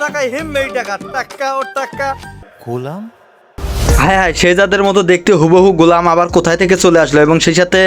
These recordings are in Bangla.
টাকায় হিমমেই টাকা টাকা ও টাকা গোলাম। হ্যাঁ হ্যাঁ, শেহজাদের মতো দেখতে হুবহু গোলাম আবার কোথায় থেকে চলে আসলো, এবং সেই সাথে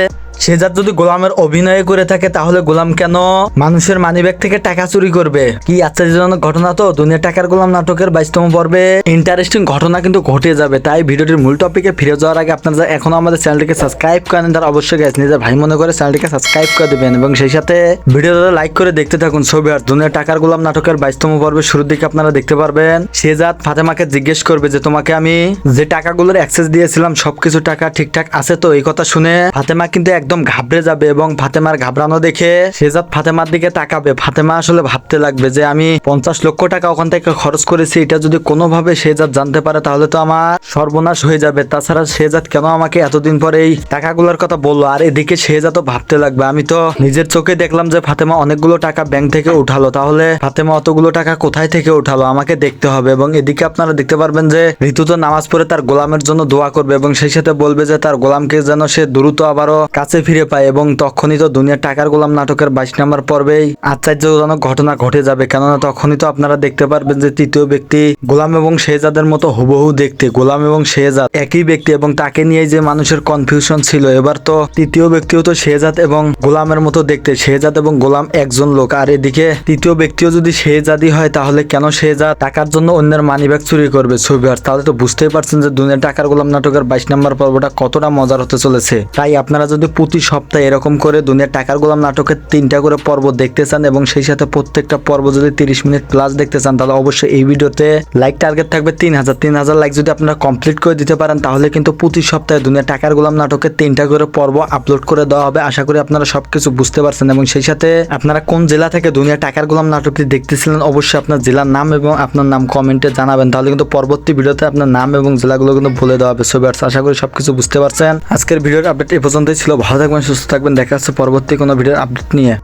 শেহজাদ যদি গোলামের অভিনয় করে থাকে তাহলে গোলাম কেন মানুষের মানিব্যাগ থেকে টাকা চুরি করবে? কি আশ্চর্যজনক ঘটনা! তো দুনিয়া টাকার গোলাম নাটকের 22তম পর্বে ইন্টারেস্টিং ঘটনা কিন্তু ঘটে যাবে। তাই ভিডিওটির মূল টপিকে ফিরে যাওয়ার আগে আপনারা যারা এখনো আমাদের চ্যানেলটিকে সাবস্ক্রাইব করেন তারা অবশ্যই গাইস নিজের ভাই মনে করে চ্যানেলটিকে সাবস্ক্রাইব করে দেবেন, এবং সেই সাথে ভিডিওটা লাইক করে দেখতে থাকুন। ছবি আর দুনিয়া টাকার গোলাম নাটকের 22তম পর্বের শুরুর দিকে আপনারা দেখতে পারবেন শেহজাদ ফাতেমাকে জিজ্ঞেস করবে যে তোমাকে আমি যে টাকাগুলোর অ্যাক্সেস দিয়েছিলাম সবকিছু টাকা ঠিকঠাক আছে তো? এই কথা শুনে ফাতেমা কিন্তু একদম ঘাবড়ে যাবে, এবং ফাতেমার ঘাবড়ানো দেখে শেহজাদ ফাতেমার দিকে তাকাবে। ফাতেমা আসলে ভাবতে লাগবে যে আমি 50 লক্ষ টাকা ওখান থেকে খরচ করেছি, এটা যদি কোনোভাবে শেহজাদ জানতে পারে তাহলে তো আমার সর্বনাশ হয়ে যাবে। তাছাড়া শেহজাদ কেন আমাকে এতদিন পরে এই টাকাগুলোর কথা বললো? আর এদিকে শেহজাদও ভাবতে লাগবে আমি তো নিজের চোখে দেখলাম যে ফাতেমা অনেকগুলো টাকা ব্যাংক থেকে উঠালো, তাহলে ফাতেমা অতগুলো টাকা কোথায় থেকে উঠালো আমাকে দেখতে হবে। এবং এদিকে আপনারা দেখতে পারবেন যে ঋতু তো নামাজ পড়ে তার গোলামের জন্য দোয়া করবে, এবং সেই সাথে বলবে যে তার গোলামকে যেন সে দ্রুত আবারও কাছে ফিরে পায়। এবং তখনই তো দুনিয়ার টাকার গোলাম নাটকের 22 নম্বর পর্বেই আশ্চর্যজনক ঘটনা ঘটে যাবে, কেননা তখনই তো আপনারা দেখতে পারবেন যে তৃতীয় ব্যক্তি গোলাম এবং শেহজাদের মতো হুবহু দেখতে। গোলাম এবং শেহজাদ একই ব্যক্তি, এবং তাকে নিয়ে যে মানুষের কনফিউশন ছিল, এবার তো তৃতীয় ব্যক্তিও তো শেহজাদ এবং গোলামের মতো দেখতে। শেহজাদ এবং গোলাম একজন লোক, আর এদিকে তৃতীয় ব্যক্তিও যদি শেহজাদই হয় তাহলে কেন শেহজাদ টাকার জন্য অন্যের মানিব্যাগ চুরি করবে? ছবি আর তাহলে তো বুঝতেই পারছেন যে দুনিয়ার টাকার গোলাম নাটকের 22 নম্বর পর্বটা কতটা মজার হতে চলেছে। তাই আপনারা যদি প্রতি সপ্তাহে এরকম করে দুনিয়ার টাকার গোলাম নাটকের 3টা করে পর্ব দেখতে চান, এবং সেই সাথে প্রত্যেকটা পর্ব যদি 30 মিনিট প্লাস দেখতে চান, তাহলে অবশ্যই এই ভিডিওতে লাইক টার্গেট থাকবে 3000 লাইক যদি আপনারা কমপ্লিট করে দিতে পারেন তাহলে কিন্তু প্রতি সপ্তাহে দুনিয়ার টাকার গোলাম নাটকের 3টা করে পর্ব আপলোড করে দেওয়া হবে। আশা করি আপনারা সবকিছু বুঝতে পারছেন, এবং সেই সাথে আপনারা কোন জেলা থেকে দুনিয়ার টাকার গোলাম নাটকটি দেখতেছিলেন অবশ্যই আপনার জেলার নাম এবং আপনার নাম কমেন্টে জানাবেন, তাহলে কিন্তু পরবর্তী ভিডিওতে আপনার নাম এবং জেলাগুলো কিন্তু বলে দেওয়া হবে। সো আশা করি সবকিছু বুঝতে পারছেন। আজকের ভিডিওর আপডেট এই পর্যন্তই ছিল। ভালো থাকবেন, সুস্থ থাকবেন, দেখা হচ্ছে পরবর্তী কোনো ভিডিওর আপডেট নিয়ে।